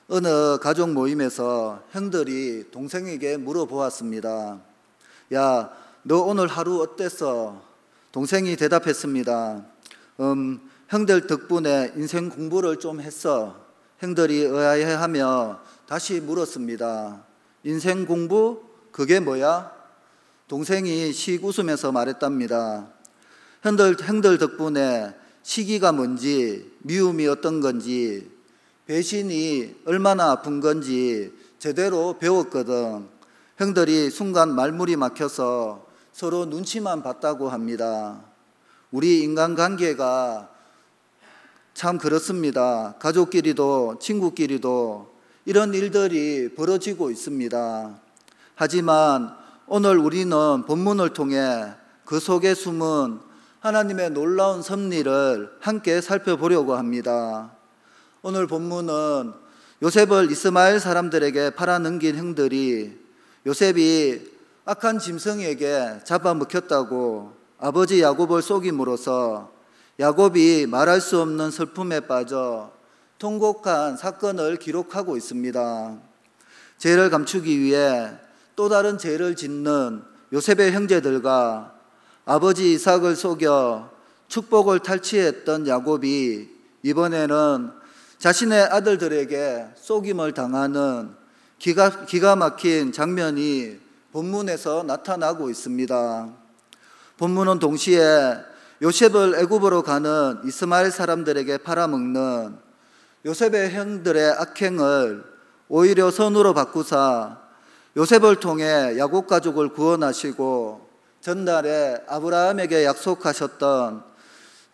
어느 가족 모임에서 형들이 동생에게 물어보았습니다. 야, 너 오늘 하루 어땠어? 동생이 대답했습니다. 형들 덕분에 인생 공부를 좀 했어. 형들이 의아해하며 다시 물었습니다. 인생 공부? 그게 뭐야? 동생이 씩 웃으면서 말했답니다. 형들 덕분에 시기가 뭔지, 미움이 어떤 건지, 배신이 얼마나 아픈 건지 제대로 배웠거든. 형들이 순간 말문이 막혀서 서로 눈치만 봤다고 합니다. 우리 인간관계가 참 그렇습니다. 가족끼리도 친구끼리도 이런 일들이 벌어지고 있습니다. 하지만 오늘 우리는 본문을 통해 그 속에 숨은 하나님의 놀라운 섭리를 함께 살펴보려고 합니다. 오늘 본문은 요셉을 이스마엘 사람들에게 팔아넘긴 형들이 요셉이 악한 짐승에게 잡아먹혔다고 아버지 야곱을 속임으로써 야곱이 말할 수 없는 슬픔에 빠져 통곡한 사건을 기록하고 있습니다. 죄를 감추기 위해 또 다른 죄를 짓는 요셉의 형제들과 아버지 이삭을 속여 축복을 탈취했던 야곱이 이번에는 자신의 아들들에게 속임을 당하는 기가 막힌 장면이 본문에서 나타나고 있습니다. 본문은 동시에 요셉을 애굽으로 가는 이스마엘 사람들에게 팔아먹는 요셉의 형들의 악행을 오히려 선으로 바꾸사 요셉을 통해 야곱 가족을 구원하시고 전날에 아브라함에게 약속하셨던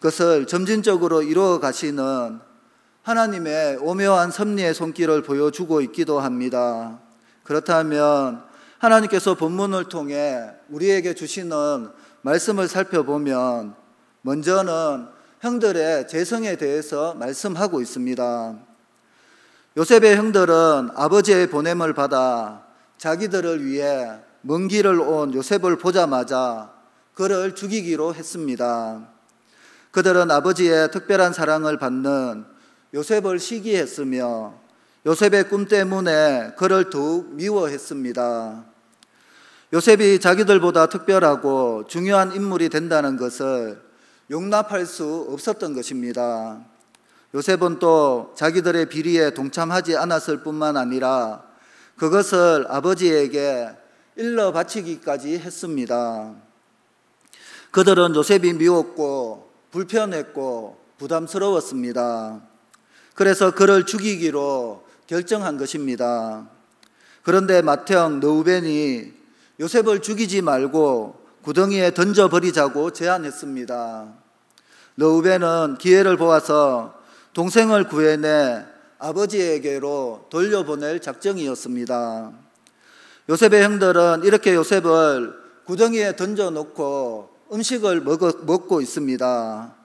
것을 점진적으로 이루어 가시는 하나님의 오묘한 섭리의 손길을 보여주고 있기도 합니다. 그렇다면 하나님께서 본문을 통해 우리에게 주시는 말씀을 살펴보면 먼저는 형들의 재성에 대해서 말씀하고 있습니다. 요셉의 형들은 아버지의 보냄을 받아 자기들을 위해 먼 길을 온 요셉을 보자마자 그를 죽이기로 했습니다. 그들은 아버지의 특별한 사랑을 받는 요셉을 시기했으며 요셉의 꿈 때문에 그를 더욱 미워했습니다. 요셉이 자기들보다 특별하고 중요한 인물이 된다는 것을 용납할 수 없었던 것입니다. 요셉은 또 자기들의 비리에 동참하지 않았을 뿐만 아니라 그것을 아버지에게 일러 바치기까지 했습니다. 그들은 요셉이 미웠고 불편했고 부담스러웠습니다. 그래서 그를 죽이기로 결정한 것입니다. 그런데 맏형 르우벤이 요셉을 죽이지 말고 구덩이에 던져버리자고 제안했습니다. 르우벤은 기회를 보아서 동생을 구해내 아버지에게로 돌려보낼 작정이었습니다. 요셉의 형들은 이렇게 요셉을 구덩이에 던져놓고 음식을 먹고 있습니다.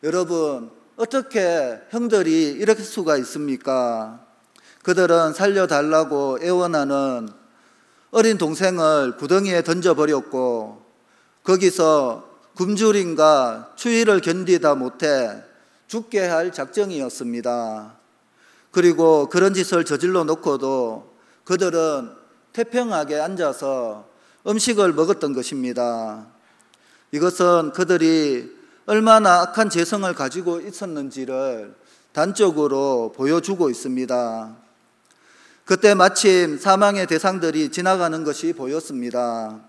여러분, 어떻게 형들이 이럴 수가 있습니까? 그들은 살려달라고 애원하는 어린 동생을 구덩이에 던져버렸고 거기서 굶주림과 추위를 견디다 못해 죽게 할 작정이었습니다. 그리고 그런 짓을 저질러 놓고도 그들은 태평하게 앉아서 음식을 먹었던 것입니다. 이것은 그들이 얼마나 악한 재성을 가지고 있었는지를 단적으로 보여주고 있습니다. 그때 마침 사망의 대상들이 지나가는 것이 보였습니다.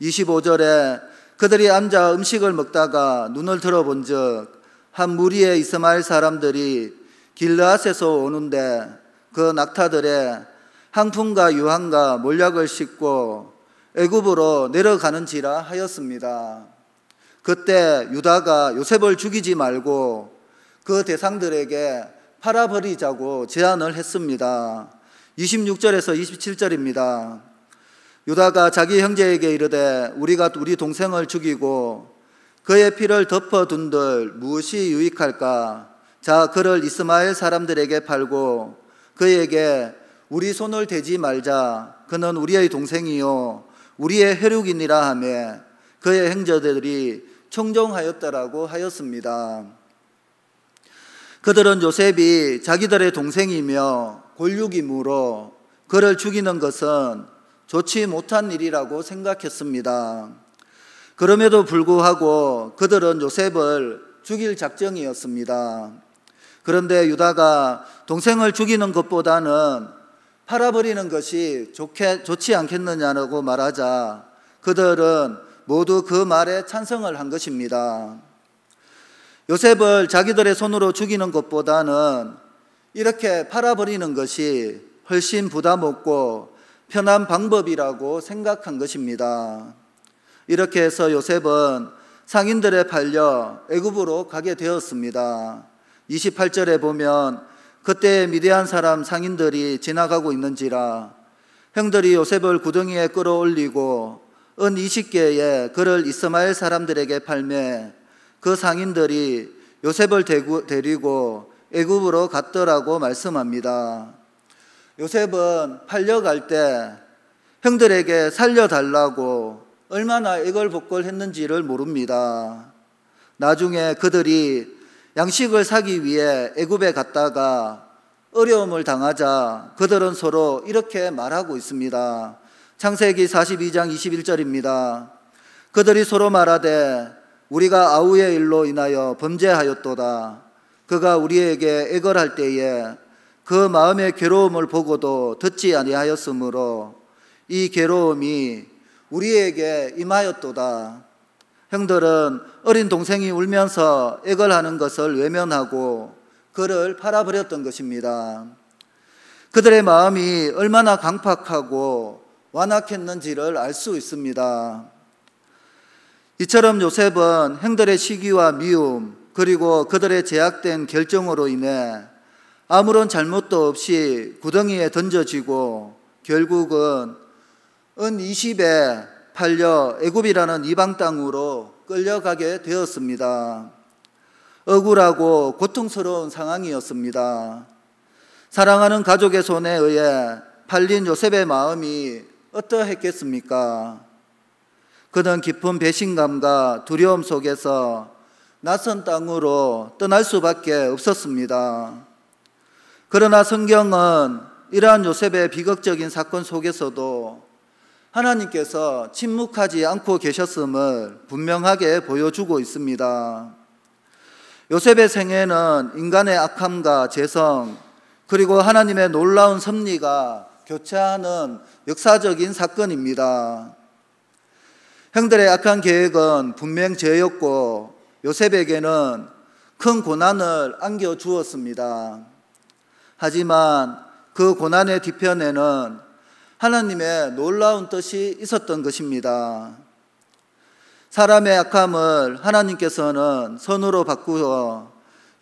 25절에 그들이 앉아 음식을 먹다가 눈을 들어본 즉 한 무리의 이스마엘 사람들이 길르앗에서 오는데 그 낙타들의 항품과 유황과 몰약을 싣고 애굽으로 내려가는지라 하였습니다. 그때 유다가 요셉을 죽이지 말고 그 대상들에게 팔아버리자고 제안을 했습니다. 26절에서 27절입니다. 유다가 자기 형제에게 이르되 우리가 우리 동생을 죽이고 그의 피를 덮어둔들 무엇이 유익할까? 자, 그를 이스마엘 사람들에게 팔고 그에게 우리 손을 대지 말자. 그는 우리의 동생이요 우리의 혈육이니라 하며 그의 형제들이 청종하였다라고 하였습니다. 그들은 요셉이 자기들의 동생이며 골육이므로 그를 죽이는 것은 좋지 못한 일이라고 생각했습니다. 그럼에도 불구하고 그들은 요셉을 죽일 작정이었습니다. 그런데 유다가 동생을 죽이는 것보다는 팔아버리는 것이 좋지 않겠느냐고 말하자 그들은 모두 그 말에 찬성을 한 것입니다. 요셉을 자기들의 손으로 죽이는 것보다는 이렇게 팔아버리는 것이 훨씬 부담 없고 편한 방법이라고 생각한 것입니다. 이렇게 해서 요셉은 상인들에 팔려 애굽으로 가게 되었습니다. 28절에 보면 그때 미디안 사람 상인들이 지나가고 있는지라 형들이 요셉을 구덩이에 끌어올리고 은 20개에 그를 이스마엘 사람들에게 팔매 그 상인들이 요셉을 데리고 애굽으로 갔더라고 말씀합니다. 요셉은 팔려갈 때 형들에게 살려달라고 얼마나 애걸복걸했는지를 모릅니다. 나중에 그들이 양식을 사기 위해 애굽에 갔다가 어려움을 당하자 그들은 서로 이렇게 말하고 있습니다. 창세기 42장 21절입니다. 그들이 서로 말하되 우리가 아우의 일로 인하여 범죄하였도다. 그가 우리에게 애걸할 때에 그 마음의 괴로움을 보고도 듣지 아니하였으므로 이 괴로움이 우리에게 임하였도다. 형들은 어린 동생이 울면서 애걸하는 것을 외면하고 그를 팔아버렸던 것입니다. 그들의 마음이 얼마나 강팍하고 완악했는지를 알 수 있습니다. 이처럼 요셉은 형들의 시기와 미움 그리고 그들의 제약된 결정으로 인해 아무런 잘못도 없이 구덩이에 던져지고 결국은 은 20에 팔려 애굽이라는 이방 땅으로 끌려가게 되었습니다. 억울하고 고통스러운 상황이었습니다. 사랑하는 가족의 손에 의해 팔린 요셉의 마음이 어떠했겠습니까? 그는 깊은 배신감과 두려움 속에서 낯선 땅으로 떠날 수밖에 없었습니다. 그러나 성경은 이러한 요셉의 비극적인 사건 속에서도 하나님께서 침묵하지 않고 계셨음을 분명하게 보여주고 있습니다. 요셉의 생애는 인간의 악함과 재성 그리고 하나님의 놀라운 섭리가 교차하는 역사적인 사건입니다. 형들의 악한 계획은 분명 죄였고 요셉에게는 큰 고난을 안겨주었습니다. 하지만 그 고난의 뒤편에는 하나님의 놀라운 뜻이 있었던 것입니다. 사람의 악함을 하나님께서는 선으로 바꾸어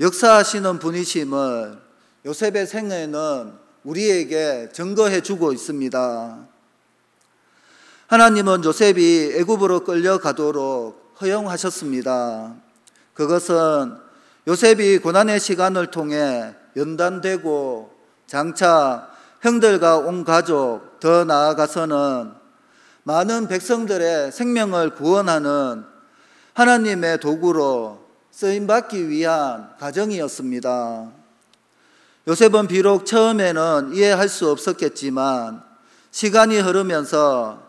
역사하시는 분이심을 요셉의 생애는 우리에게 증거해 주고 있습니다. 하나님은 요셉이 애굽으로 끌려가도록 허용하셨습니다. 그것은 요셉이 고난의 시간을 통해 연단되고 장차 형들과 온 가족 더 나아가서는 많은 백성들의 생명을 구원하는 하나님의 도구로 쓰임받기 위한 과정이었습니다. 요셉은 비록 처음에는 이해할 수 없었겠지만 시간이 흐르면서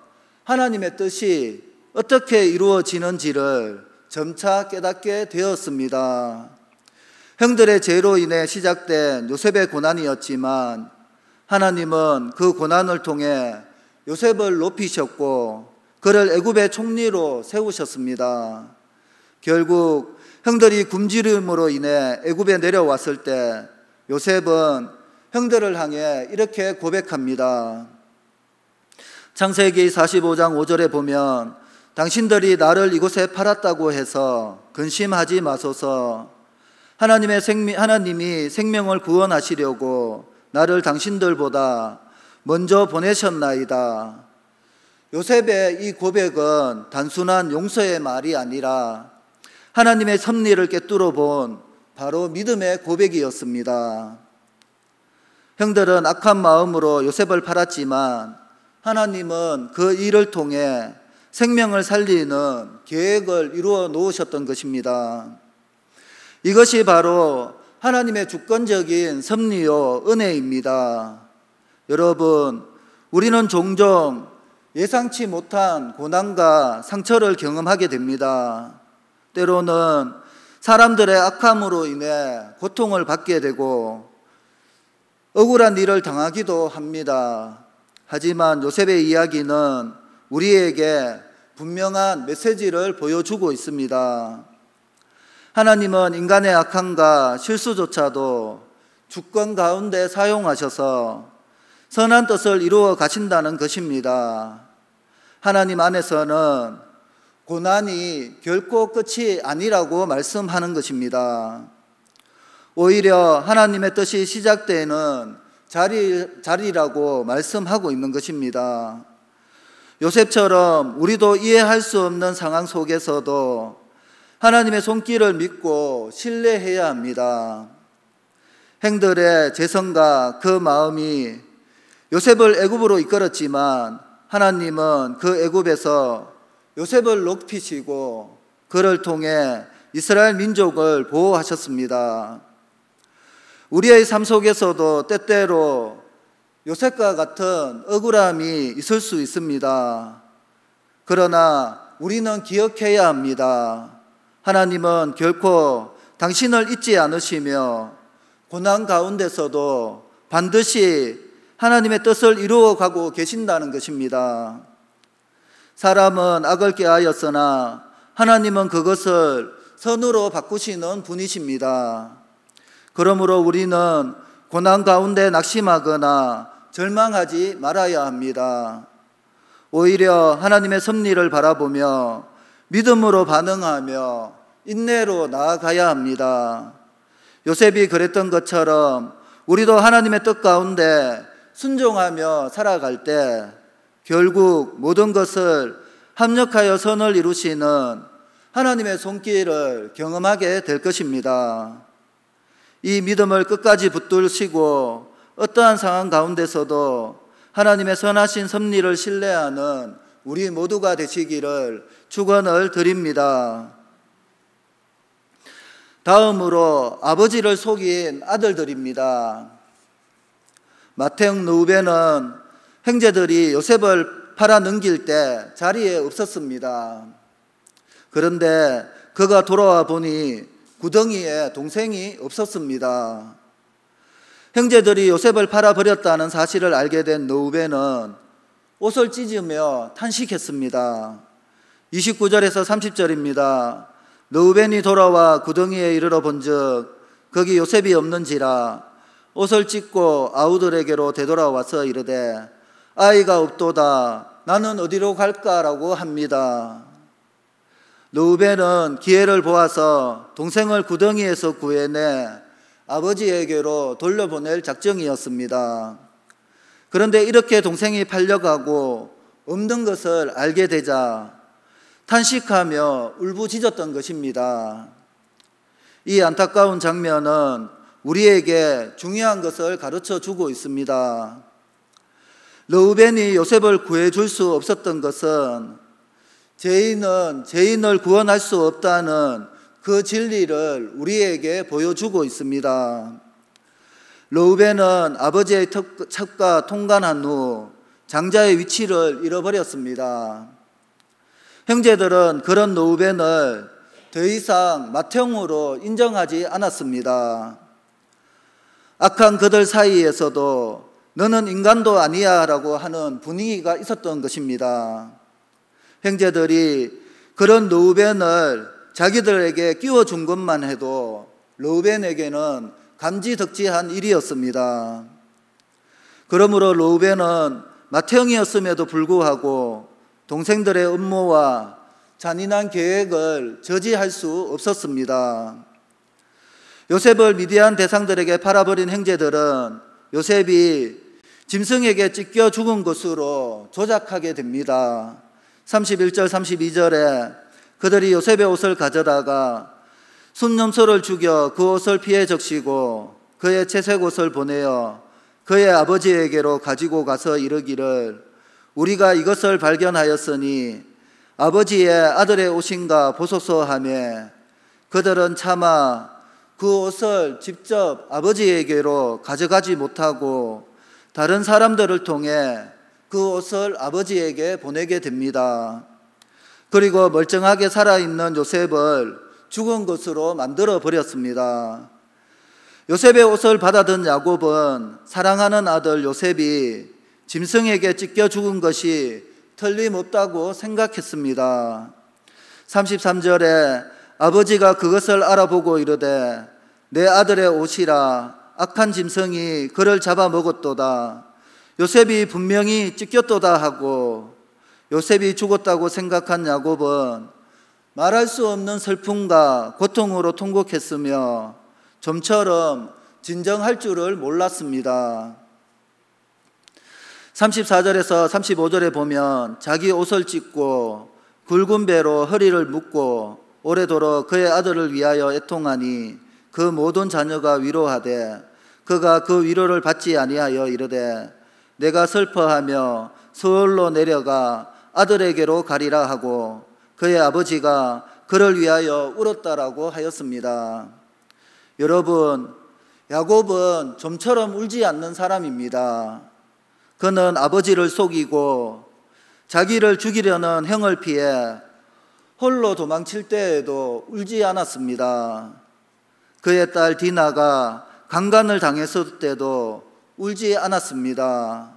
하나님의 뜻이 어떻게 이루어지는지를 점차 깨닫게 되었습니다. 형들의 죄로 인해 시작된 요셉의 고난이었지만 하나님은 그 고난을 통해 요셉을 높이셨고 그를 애굽의 총리로 세우셨습니다. 결국 형들이 굶주림으로 인해 애굽에 내려왔을 때 요셉은 형들을 향해 이렇게 고백합니다. 창세기 45장 5절에 보면 당신들이 나를 이곳에 팔았다고 해서 근심하지 마소서. 하나님이 생명을 구원하시려고 나를 당신들보다 먼저 보내셨나이다. 요셉의 이 고백은 단순한 용서의 말이 아니라 하나님의 섭리를 꿰뚫어 본 바로 믿음의 고백이었습니다. 형들은 악한 마음으로 요셉을 팔았지만 하나님은 그 일을 통해 생명을 살리는 계획을 이루어 놓으셨던 것입니다. 이것이 바로 하나님의 주권적인 섭리요 은혜입니다. 여러분, 우리는 종종 예상치 못한 고난과 상처를 경험하게 됩니다. 때로는 사람들의 악함으로 인해 고통을 받게 되고 억울한 일을 당하기도 합니다. 하지만 요셉의 이야기는 우리에게 분명한 메시지를 보여주고 있습니다. 하나님은 인간의 악함과 실수조차도 주권 가운데 사용하셔서 선한 뜻을 이루어 가신다는 것입니다. 하나님 안에서는 고난이 결코 끝이 아니라고 말씀하는 것입니다. 오히려 하나님의 뜻이 시작되는 자리라고 말씀하고 있는 것입니다. 요셉처럼 우리도 이해할 수 없는 상황 속에서도 하나님의 손길을 믿고 신뢰해야 합니다. 행들의 재성과 그 마음이 요셉을 애굽으로 이끌었지만 하나님은 그 애굽에서 요셉을 높이시고 그를 통해 이스라엘 민족을 보호하셨습니다. 우리의 삶 속에서도 때때로 요셉과 같은 억울함이 있을 수 있습니다. 그러나 우리는 기억해야 합니다. 하나님은 결코 당신을 잊지 않으시며 고난 가운데서도 반드시 하나님의 뜻을 이루어가고 계신다는 것입니다. 사람은 악을 꾀하였으나 하나님은 그것을 선으로 바꾸시는 분이십니다. 그러므로 우리는 고난 가운데 낙심하거나 절망하지 말아야 합니다. 오히려 하나님의 섭리를 바라보며 믿음으로 반응하며 인내로 나아가야 합니다. 요셉이 그랬던 것처럼 우리도 하나님의 뜻 가운데 순종하며 살아갈 때 결국 모든 것을 합력하여 선을 이루시는 하나님의 손길을 경험하게 될 것입니다. 이 믿음을 끝까지 붙들시고 어떠한 상황 가운데서도 하나님의 선하신 섭리를 신뢰하는 우리 모두가 되시기를 축원을 드립니다. 다음으로 아버지를 속인 아들들입니다. 마태형 르우벤은 형제들이 요셉을 팔아 넘길 때 자리에 없었습니다. 그런데 그가 돌아와 보니 구덩이에 동생이 없었습니다. 형제들이 요셉을 팔아버렸다는 사실을 알게 된 르우벤은 옷을 찢으며 탄식했습니다. 29절에서 30절입니다. 르우벤이 돌아와 구덩이에 이르러 본즉 거기 요셉이 없는지라 옷을 찢고 아우들에게로 되돌아와서 이르되 아이가 없도다 나는 어디로 갈까라고 합니다. 르우벤은 기회를 보아서 동생을 구덩이에서 구해내 아버지에게로 돌려보낼 작정이었습니다. 그런데 이렇게 동생이 팔려가고 없는 것을 알게 되자 탄식하며 울부짖었던 것입니다. 이 안타까운 장면은 우리에게 중요한 것을 가르쳐 주고 있습니다. 르우벤이 요셉을 구해줄 수 없었던 것은 죄인은 죄인을 구원할 수 없다는 그 진리를 우리에게 보여주고 있습니다. 르우벤은 아버지의 첩과 통관한 후 장자의 위치를 잃어버렸습니다. 형제들은 그런 르우벤을 더 이상 맏형으로 인정하지 않았습니다. 악한 그들 사이에서도 너는 인간도 아니야 라고 하는 분위기가 있었던 것입니다. 형제들이 그런 르우벤을 자기들에게 끼워준 것만 해도 르우벤에게는 감지덕지한 일이었습니다. 그러므로 르우벤은 맏형이었음에도 불구하고 동생들의 음모와 잔인한 계획을 저지할 수 없었습니다. 요셉을 미디안 대상들에게 팔아버린 형제들은 요셉이 짐승에게 찢겨 죽은 것으로 조작하게 됩니다. 31절 32절에 그들이 요셉의 옷을 가져다가 순념소를 죽여 그 옷을 피해 적시고 그의 채색 옷을 보내어 그의 아버지에게로 가지고 가서 이르기를 우리가 이것을 발견하였으니 아버지의 아들의 옷인가 보소서 하며 그들은 차마 그 옷을 직접 아버지에게로 가져가지 못하고 다른 사람들을 통해 그 옷을 아버지에게 보내게 됩니다. 그리고 멀쩡하게 살아있는 요셉을 죽은 것으로 만들어 버렸습니다. 요셉의 옷을 받아든 야곱은 사랑하는 아들 요셉이 짐승에게 찢겨 죽은 것이 틀림없다고 생각했습니다. 33절에 아버지가 그것을 알아보고 이르되 내 아들의 옷이라 악한 짐승이 그를 잡아먹었도다. 요셉이 분명히 찢겼도다 하고 요셉이 죽었다고 생각한 야곱은 말할 수 없는 슬픔과 고통으로 통곡했으며 좀처럼 진정할 줄을 몰랐습니다. 34절에서 35절에 보면 자기 옷을 찢고 굵은 배로 허리를 묶고 오래도록 그의 아들을 위하여 애통하니 그 모든 자녀가 위로하되 그가 그 위로를 받지 아니하여 이르되 내가 슬퍼하며 서울로 내려가 아들에게로 가리라 하고 그의 아버지가 그를 위하여 울었다라고 하였습니다. 여러분, 야곱은 좀처럼 울지 않는 사람입니다. 그는 아버지를 속이고 자기를 죽이려는 형을 피해 홀로 도망칠 때에도 울지 않았습니다. 그의 딸 디나가 강간을 당했을 때도 울지 않았습니다.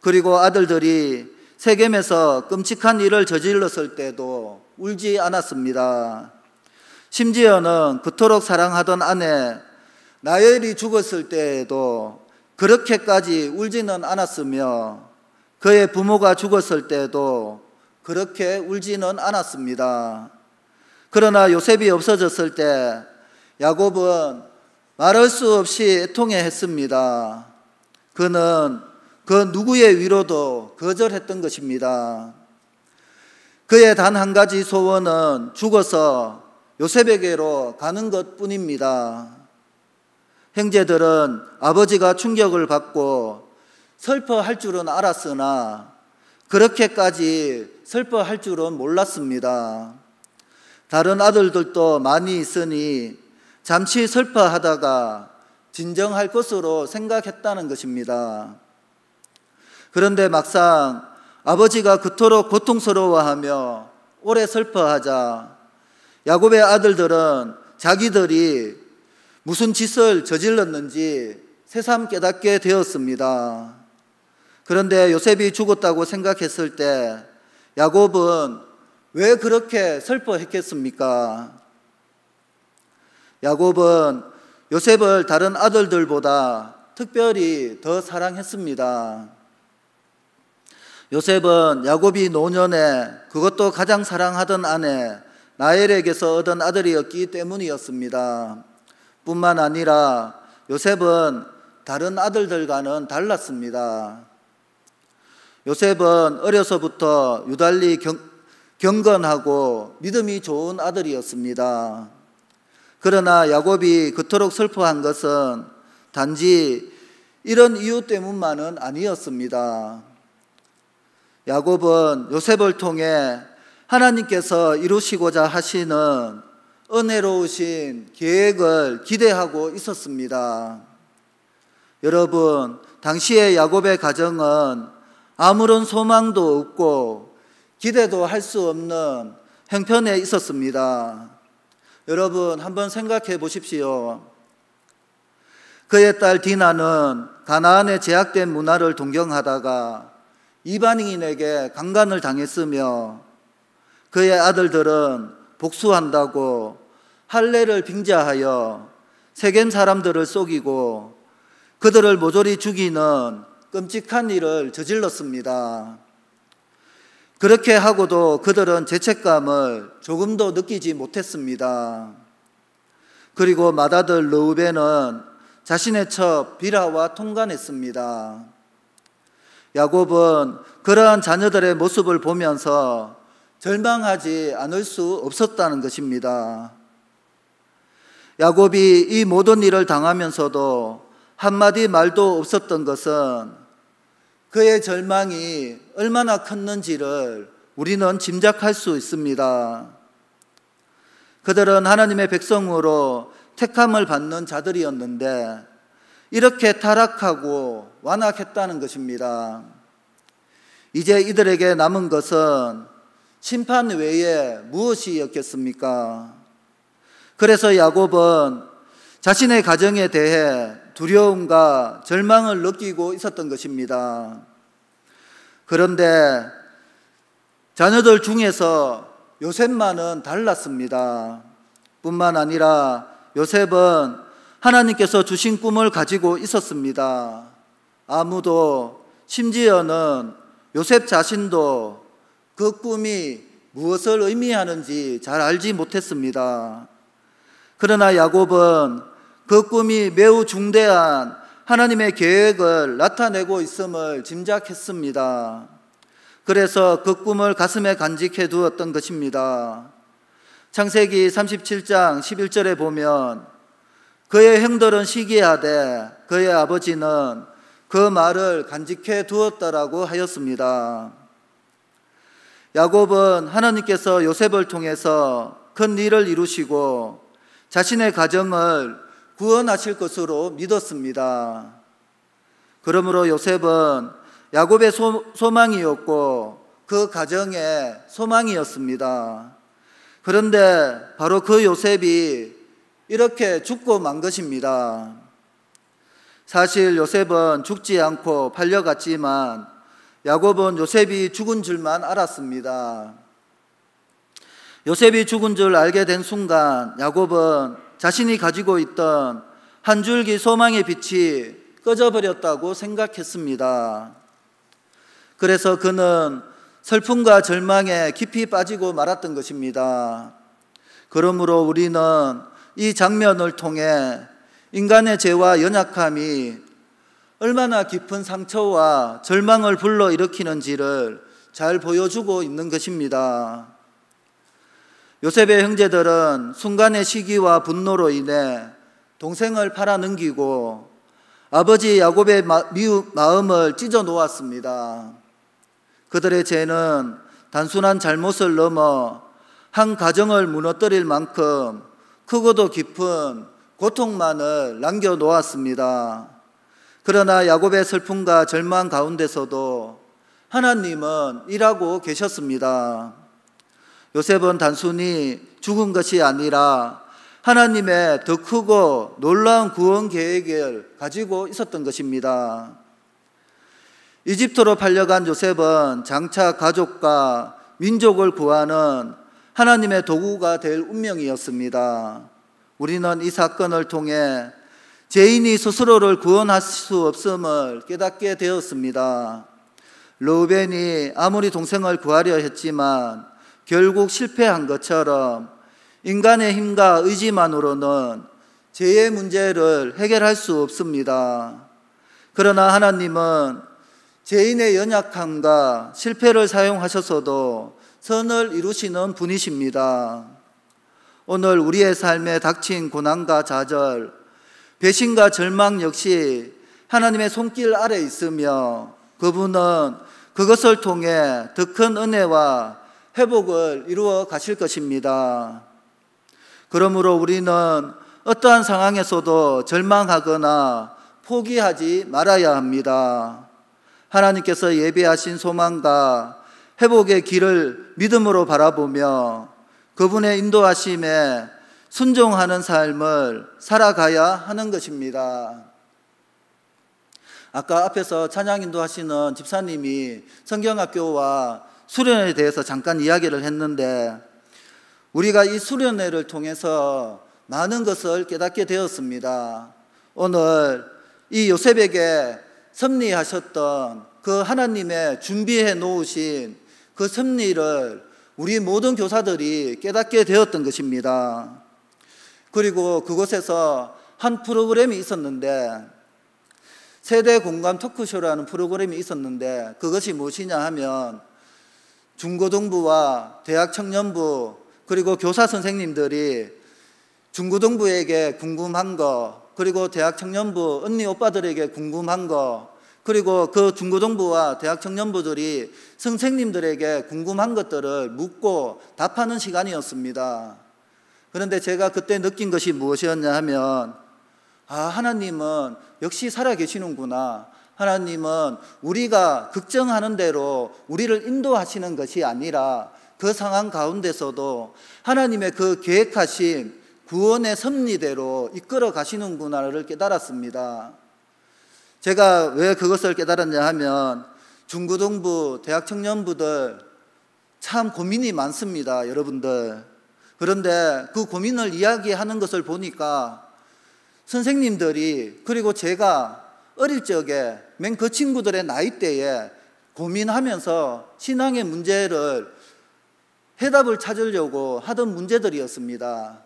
그리고 아들들이 세겜에서 끔찍한 일을 저질렀을 때도 울지 않았습니다. 심지어는 그토록 사랑하던 아내 나엘이 죽었을 때에도 그렇게까지 울지는 않았으며 그의 부모가 죽었을 때도 그렇게 울지는 않았습니다. 그러나 요셉이 없어졌을 때 야곱은 말할 수 없이 애통해했습니다. 그는 그 누구의 위로도 거절했던 것입니다. 그의 단 한 가지 소원은 죽어서 요셉에게로 가는 것뿐입니다. 형제들은 아버지가 충격을 받고 슬퍼할 줄은 알았으나 그렇게까지 슬퍼할 줄은 몰랐습니다. 다른 아들들도 많이 있으니 잠시 슬퍼하다가 진정할 것으로 생각했다는 것입니다. 그런데 막상 아버지가 그토록 고통스러워하며 오래 슬퍼하자 야곱의 아들들은 자기들이 무슨 짓을 저질렀는지 새삼 깨닫게 되었습니다. 그런데 요셉이 죽었다고 생각했을 때 야곱은 왜 그렇게 슬퍼했겠습니까? 야곱은 요셉을 다른 아들들보다 특별히 더 사랑했습니다. 요셉은 야곱이 노년에 그것도 가장 사랑하던 아내 라헬에게서 얻은 아들이었기 때문이었습니다. 뿐만 아니라 요셉은 다른 아들들과는 달랐습니다. 요셉은 어려서부터 유달리 경건하고 믿음이 좋은 아들이었습니다. 그러나 야곱이 그토록 슬퍼한 것은 단지 이런 이유 때문만은 아니었습니다. 야곱은 요셉을 통해 하나님께서 이루시고자 하시는 은혜로우신 계획을 기대하고 있었습니다. 여러분, 당시의 야곱의 가정은 아무런 소망도 없고 기대도 할 수 없는 형편에 있었습니다. 여러분, 한번 생각해 보십시오. 그의 딸 디나는 가나안의 제약된 문화를 동경하다가 이방인에게 강간을 당했으며 그의 아들들은 복수한다고 할례를 빙자하여 세겜 사람들을 속이고 그들을 모조리 죽이는 끔찍한 일을 저질렀습니다. 그렇게 하고도 그들은 죄책감을 조금도 느끼지 못했습니다. 그리고 맏아들 르우벤은 자신의 첩 비라와 통간했습니다. 야곱은 그러한 자녀들의 모습을 보면서 절망하지 않을 수 없었다는 것입니다. 야곱이 이 모든 일을 당하면서도 한마디 말도 없었던 것은 그의 절망이 얼마나 컸는지를 우리는 짐작할 수 있습니다. 그들은 하나님의 백성으로 택함을 받는 자들이었는데 이렇게 타락하고 완악했다는 것입니다. 이제 이들에게 남은 것은 심판 외에 무엇이었겠습니까? 그래서 야곱은 자신의 가정에 대해 두려움과 절망을 느끼고 있었던 것입니다. 그런데 자녀들 중에서 요셉만은 달랐습니다. 뿐만 아니라 요셉은 하나님께서 주신 꿈을 가지고 있었습니다. 아무도, 심지어는 요셉 자신도 그 꿈이 무엇을 의미하는지 잘 알지 못했습니다. 그러나 야곱은 그 꿈이 매우 중대한 하나님의 계획을 나타내고 있음을 짐작했습니다. 그래서 그 꿈을 가슴에 간직해 두었던 것입니다. 창세기 37장 11절에 보면 그의 형들은 시기하되 그의 아버지는 그 말을 간직해 두었다라고 하였습니다. 야곱은 하나님께서 요셉을 통해서 큰 일을 이루시고 자신의 가정을 구원하실 것으로 믿었습니다. 그러므로 요셉은 야곱의 소망이었고 그 가정의 소망이었습니다. 그런데 바로 그 요셉이 이렇게 죽고 만 것입니다. 사실 요셉은 죽지 않고 팔려갔지만 야곱은 요셉이 죽은 줄만 알았습니다. 요셉이 죽은 줄 알게 된 순간 야곱은 자신이 가지고 있던 한 줄기 소망의 빛이 꺼져버렸다고 생각했습니다. 그래서 그는 슬픔과 절망에 깊이 빠지고 말았던 것입니다. 그러므로 우리는 이 장면을 통해 인간의 죄와 연약함이 얼마나 깊은 상처와 절망을 불러일으키는지를 잘 보여주고 있는 것입니다. 요셉의 형제들은 순간의 시기와 분노로 인해 동생을 팔아넘기고 아버지 야곱의 마음을 찢어 놓았습니다. 그들의 죄는 단순한 잘못을 넘어 한 가정을 무너뜨릴 만큼 크고도 깊은 고통만을 남겨놓았습니다. 그러나 야곱의 슬픔과 절망 가운데서도 하나님은 일하고 계셨습니다. 요셉은 단순히 죽은 것이 아니라 하나님의 더 크고 놀라운 구원 계획을 가지고 있었던 것입니다. 이집트로 팔려간 요셉은 장차 가족과 민족을 구하는 하나님의 도구가 될 운명이었습니다. 우리는 이 사건을 통해 죄인이 스스로를 구원할 수 없음을 깨닫게 되었습니다. 르우벤이 아무리 동생을 구하려 했지만 결국 실패한 것처럼 인간의 힘과 의지만으로는 죄의 문제를 해결할 수 없습니다. 그러나 하나님은 죄인의 연약함과 실패를 사용하셔서도 선을 이루시는 분이십니다. 오늘 우리의 삶에 닥친 고난과 좌절, 배신과 절망 역시 하나님의 손길 아래 있으며 그분은 그것을 통해 더 큰 은혜와 회복을 이루어 가실 것입니다. 그러므로 우리는 어떠한 상황에서도 절망하거나 포기하지 말아야 합니다. 하나님께서 예비하신 소망과 회복의 길을 믿음으로 바라보며 그분의 인도하심에 순종하는 삶을 살아가야 하는 것입니다. 아까 앞에서 찬양 인도하시는 집사님이 성경학교와 수련회에 대해서 잠깐 이야기를 했는데 우리가 이 수련회를 통해서 많은 것을 깨닫게 되었습니다. 오늘 이 요셉에게 섭리하셨던 그 하나님의 준비해 놓으신 그 섭리를 우리 모든 교사들이 깨닫게 되었던 것입니다. 그리고 그곳에서 한 프로그램이 있었는데 세대 공감 토크쇼라는 프로그램이 있었는데 그것이 무엇이냐 하면 중고등부와 대학 청년부 그리고 교사 선생님들이 중고등부에게 궁금한 거 그리고 대학 청년부 언니 오빠들에게 궁금한 거 그리고 그 중고등부와 대학 청년부들이 선생님들에게 궁금한 것들을 묻고 답하는 시간이었습니다. 그런데 제가 그때 느낀 것이 무엇이었냐 하면 하나님은 역시 살아계시는구나. 하나님은 우리가 걱정하는 대로 우리를 인도하시는 것이 아니라 그 상황 가운데서도 하나님의 그 계획하신 구원의 섭리대로 이끌어 가시는구나를 깨달았습니다. 제가 왜 그것을 깨달았냐 하면 중고등부, 대학 청년부들 참 고민이 많습니다, 여러분들. 그런데 그 고민을 이야기하는 것을 보니까 선생님들이, 그리고 제가 어릴 적에 맨 그 친구들의 나이대에 고민하면서 신앙의 문제를 해답을 찾으려고 하던 문제들이었습니다.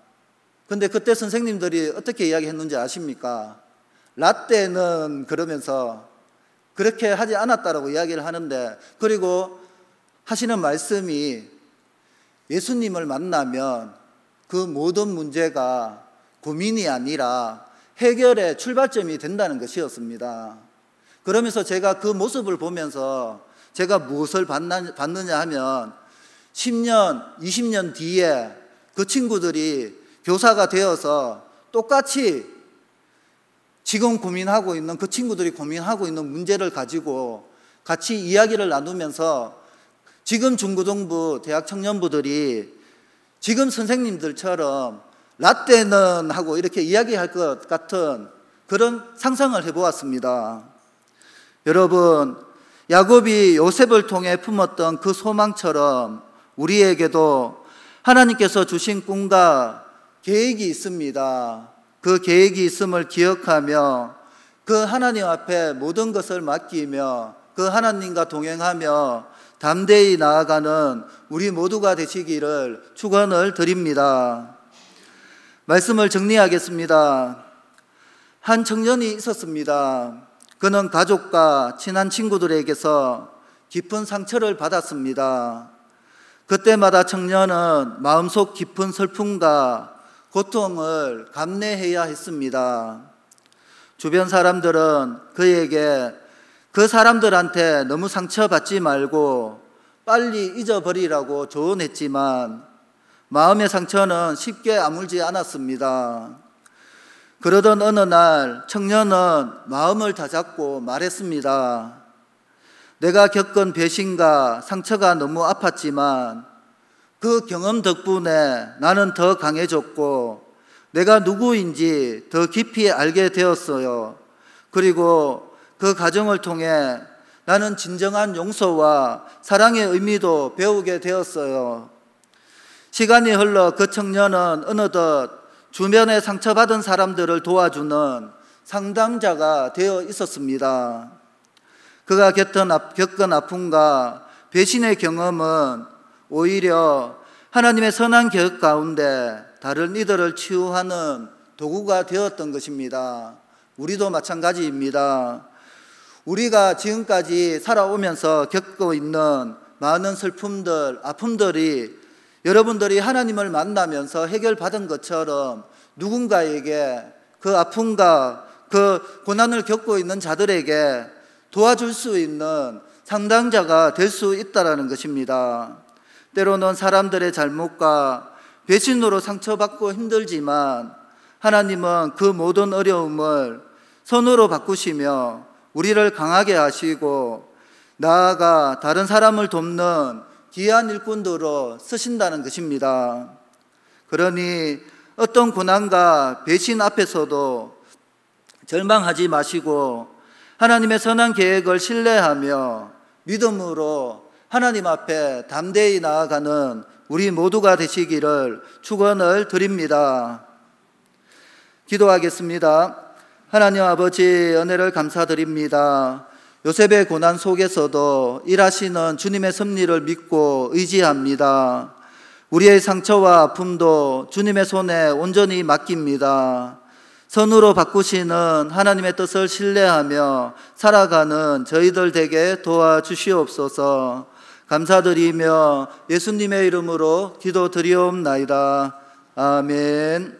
근데 그때 선생님들이 어떻게 이야기했는지 아십니까? 라떼는 그러면서 그렇게 하지 않았다라고 이야기를 하는데, 그리고 하시는 말씀이 예수님을 만나면 그 모든 문제가 고민이 아니라 해결의 출발점이 된다는 것이었습니다. 그러면서 제가 그 모습을 보면서 제가 무엇을 받느냐 하면 10년, 20년 뒤에 그 친구들이 교사가 되어서 똑같이 지금 고민하고 있는, 그 친구들이 고민하고 있는 문제를 가지고 같이 이야기를 나누면서 지금 중고등부, 대학 청년부들이 지금 선생님들처럼 라떼는 하고 이렇게 이야기할 것 같은 그런 상상을 해보았습니다. 여러분, 야곱이 요셉을 통해 품었던 그 소망처럼 우리에게도 하나님께서 주신 꿈과 계획이 있습니다. 그 계획이 있음을 기억하며 그 하나님 앞에 모든 것을 맡기며 그 하나님과 동행하며 담대히 나아가는 우리 모두가 되시기를 축원을 드립니다. 말씀을 정리하겠습니다. 한 청년이 있었습니다. 그는 가족과 친한 친구들에게서 깊은 상처를 받았습니다. 그때마다 청년은 마음속 깊은 슬픔과 고통을 감내해야 했습니다. 주변 사람들은 그에게 그 사람들한테 너무 상처받지 말고 빨리 잊어버리라고 조언했지만 마음의 상처는 쉽게 아물지 않았습니다. 그러던 어느 날 청년은 마음을 다잡고 말했습니다. 내가 겪은 배신과 상처가 너무 아팠지만 그 경험 덕분에 나는 더 강해졌고 내가 누구인지 더 깊이 알게 되었어요. 그리고 그 과정을 통해 나는 진정한 용서와 사랑의 의미도 배우게 되었어요. 시간이 흘러 그 청년은 어느덧 주변에 상처받은 사람들을 도와주는 상담자가 되어 있었습니다. 그가 겪은 아픔과 배신의 경험은 오히려 하나님의 선한 계획 가운데 다른 이들을 치유하는 도구가 되었던 것입니다. 우리도 마찬가지입니다. 우리가 지금까지 살아오면서 겪고 있는 많은 슬픔들, 아픔들이 여러분들이 하나님을 만나면서 해결받은 것처럼 누군가에게 그 아픔과 그 고난을 겪고 있는 자들에게 도와줄 수 있는 상담자가 될 수 있다는 것입니다. 때로는 사람들의 잘못과 배신으로 상처받고 힘들지만 하나님은 그 모든 어려움을 선으로 바꾸시며 우리를 강하게 하시고 나아가 다른 사람을 돕는 귀한 일꾼으로 쓰신다는 것입니다. 그러니 어떤 고난과 배신 앞에서도 절망하지 마시고 하나님의 선한 계획을 신뢰하며 믿음으로 하나님 앞에 담대히 나아가는 우리 모두가 되시기를 축원을 드립니다. 기도하겠습니다. 하나님 아버지, 은혜를 감사드립니다. 요셉의 고난 속에서도 일하시는 주님의 섭리를 믿고 의지합니다. 우리의 상처와 아픔도 주님의 손에 온전히 맡깁니다. 선으로 바꾸시는 하나님의 뜻을 신뢰하며 살아가는 저희들 되게 도와주시옵소서. 감사드리며 예수님의 이름으로 기도드리옵나이다. 아멘.